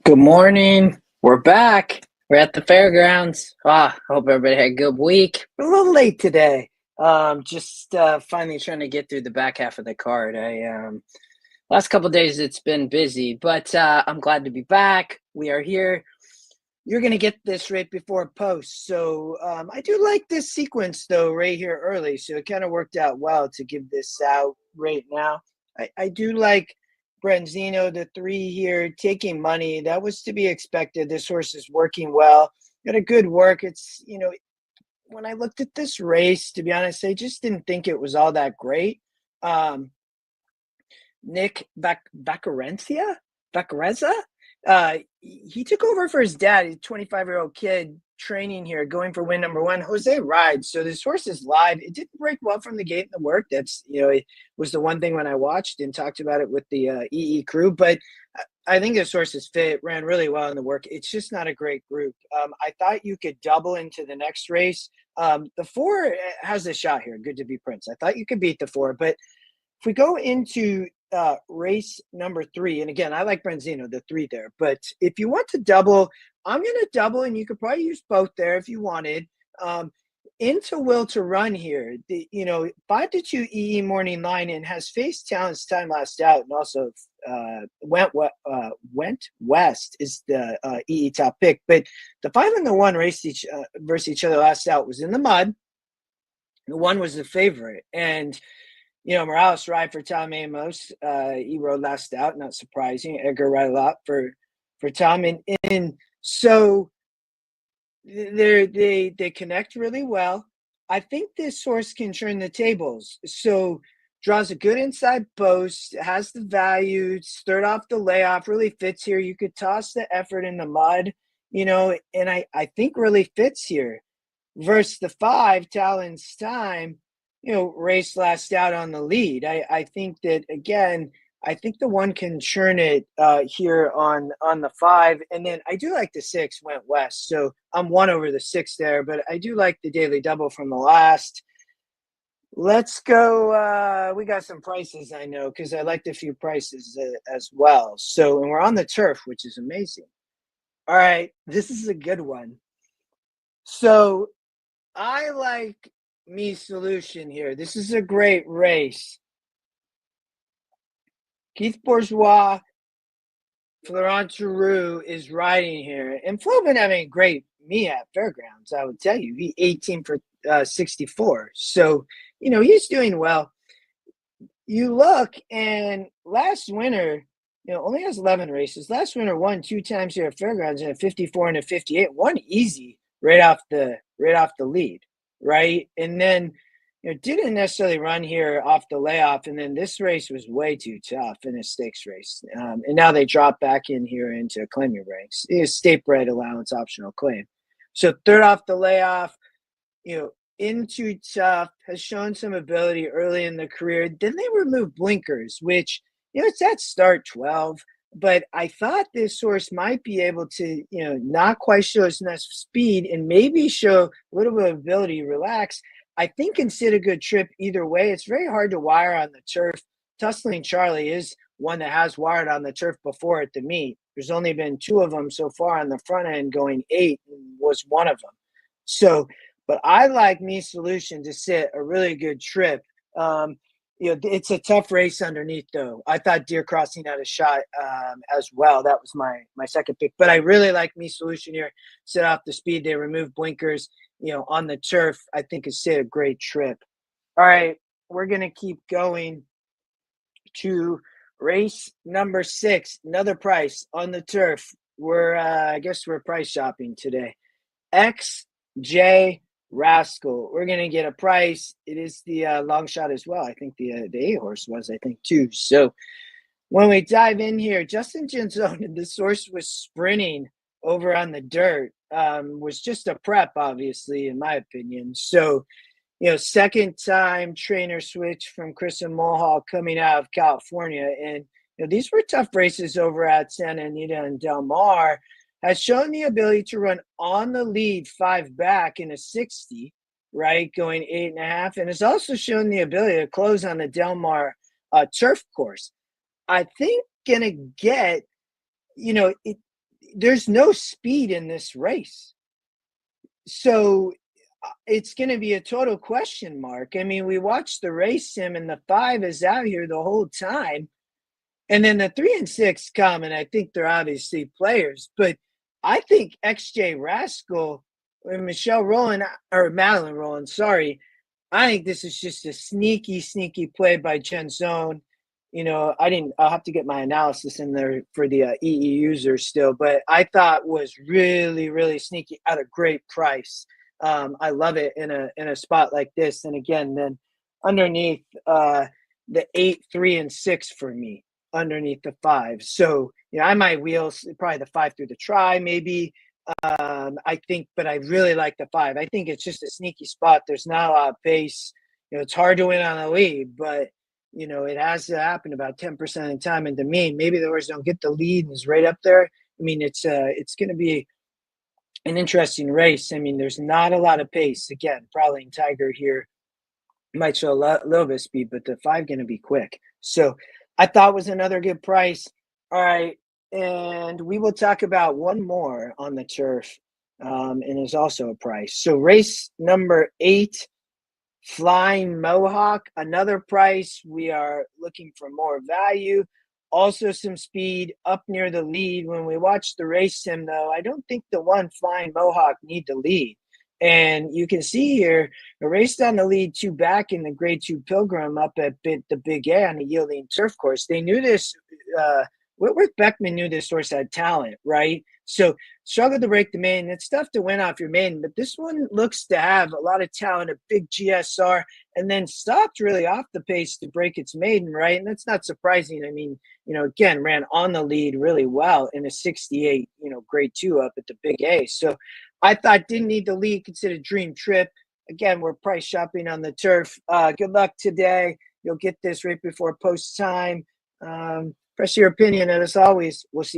Good morning. We're back. We're at the fairgrounds. Hope everybody had a good week. We're a little late today. Just finally trying to get through the back half of the card. I Last couple of days it's been busy, but I'm glad to be back. We are here. You're gonna get this right before post. So I do like this sequence though, right here early. So it kind of worked out well to give this out right now. I do like Brenzino, the 3 here, taking money. That was to be expected. This horse is working well. Got a good work. When I looked at this race, to be honest, I just didn't think it was all that great. Um, Nick Vaccarezza, he took over for his dad. He's a 25-year-old kid training here, going for win number 1. Jose rides. So this horse is live. It didn't break well from the gate in the work. It was the one thing when I watched and talked about it with the EE crew. But I think this horse is fit, ran really well in the work. It's just not a great group. I thought you could double into the next race. The 4 has a shot here. Good to be Prince. I thought you could beat the 4, but if we go into race number 3, and again, I like Brenzino, the 3 there, but if you want to double, I'm going to double, and you could probably use both there if you wanted. Into Will to Run here, 5-2 EE morning line, and has faced Talent's time last out, and also went west is the EE top pick. But the 5 and the 1 raced versus each other last out, was in the mud. The 1 was the favorite, and Morales ride for Tom Amos. He rode last out, not surprising. Edgar ride a lot for Tom, and so they connect really well. I think this horse can turn the tables. So draws a good inside post, has the value, third off the layoff, really fits here. You could toss the effort in the mud, and I think really fits here. Versus the 5, Talon's time, race last out on the lead. I think that, again, I think the 1 can churn it here on the 5. And then I do like the 6 went west. So I'm 1 over the 6 there, but I do like the daily double from the last. Let's go. We got some prices, I know, because I liked a few prices as well. So, and we're on the turf, which is amazing. All right, this is a good one. So I like Me Solution here. This is a great race. Keith Bourgeois, Florent Giroux is riding here. And Flo been having a great me at Fairgrounds, I would tell you. He 18 for 64. So, he's doing well. You look, and last winter, only has 11 races. Last winter won 2 times here at Fairgrounds in a 54 and a 58. One easy right off the lead. Right. And then, didn't necessarily run here off the layoff. And then this race was way too tough in a stakes race. And now they drop back in here into claim your ranks. It is state bred allowance optional claim. So third off the layoff, into tough, has shown some ability early in the career. Then they remove blinkers, which, it's at start 12. But I thought this horse might be able to, not quite show his enough speed and maybe show a little bit of ability to relax. I think can sit a good trip either way. It's very hard to wire on the turf. Tussling Charlie is one that has wired on the turf before at the meet. There's only been 2 of them so far on the front end, going 8 was one of them. So, but I like Me Solution to sit a really good trip. It's a tough race underneath, though. I thought Deer Crossing had a shot as well. That was my second pick. But I really like Me Solution here. Set off the speed. They remove blinkers, on the turf. I think it's a great trip. All right, we're going to keep going to race number 6. Another price on the turf. I guess we're price shopping today. XJ Rascal. We're going to get a price. It is the long shot as well. I think the A horse was, too. So when we dive in here, Justin Genzone, the source was sprinting over on the dirt, was just a prep, obviously, in my opinion. So, second time trainer switch from Chris and Mulhall coming out of California. And, these were tough races over at Santa Anita and Del Mar. Has shown the ability to run on the lead 5 back in a 60, right, going 8.5, and has also shown the ability to close on the Del Mar turf course. I think gonna get, there's no speed in this race. So it's going to be a total question mark. I mean, we watched the race sim and the 5 is out here the whole time. And then the 3 and 6 come, and I think they're obviously players. But I think XJ Rascal and Michelle Rowland, or Madeline Rowland, sorry, I think this is just a sneaky, sneaky play by Jen Zone. I'll have to get my analysis in there for the EE users still, but I thought was really, really sneaky at a great price. I love it in a spot like this. And again, then underneath the 8, 3, and 6 for me, underneath the 5. So, I might wheel probably the 5 through the try, maybe. I think, but I really like the 5. I think it's just a sneaky spot. There's not a lot of pace. It's hard to win on a lead, but it has to happen about 10% of the time. And to me, maybe the horse don't get the lead and is right up there. I mean, it's going to be an interesting race. I mean, there's not a lot of pace. Again, probably in Tiger here might show a little bit of speed, but the 5 going to be quick. So I thought was another good price. All right. And we will talk about one more on the turf, and is also a price. So race number 8, Flying Mohawk, another price. We are looking for more value. Also some speed up near the lead. When we watch the race sim, though, I don't think the one Flying Mohawk need the lead. And you can see here, a race down the lead 2 back in the grade 2 Pilgrim up at the Big A on the yielding turf course. They knew this. Whitworth Beckman knew this horse had talent, right? So struggled to break the maiden. It's tough to win off your maiden, but this one looks to have a lot of talent, a big GSR, and then stopped really off the pace to break its maiden, right? And that's not surprising. I mean, again, ran on the lead really well in a 68, grade 2 up at the Big A. So I thought didn't need the lead, considered dream trip. Again, we're price shopping on the turf. Good luck today. You'll get this right before post time. Press your opinion, and as always, we'll see you.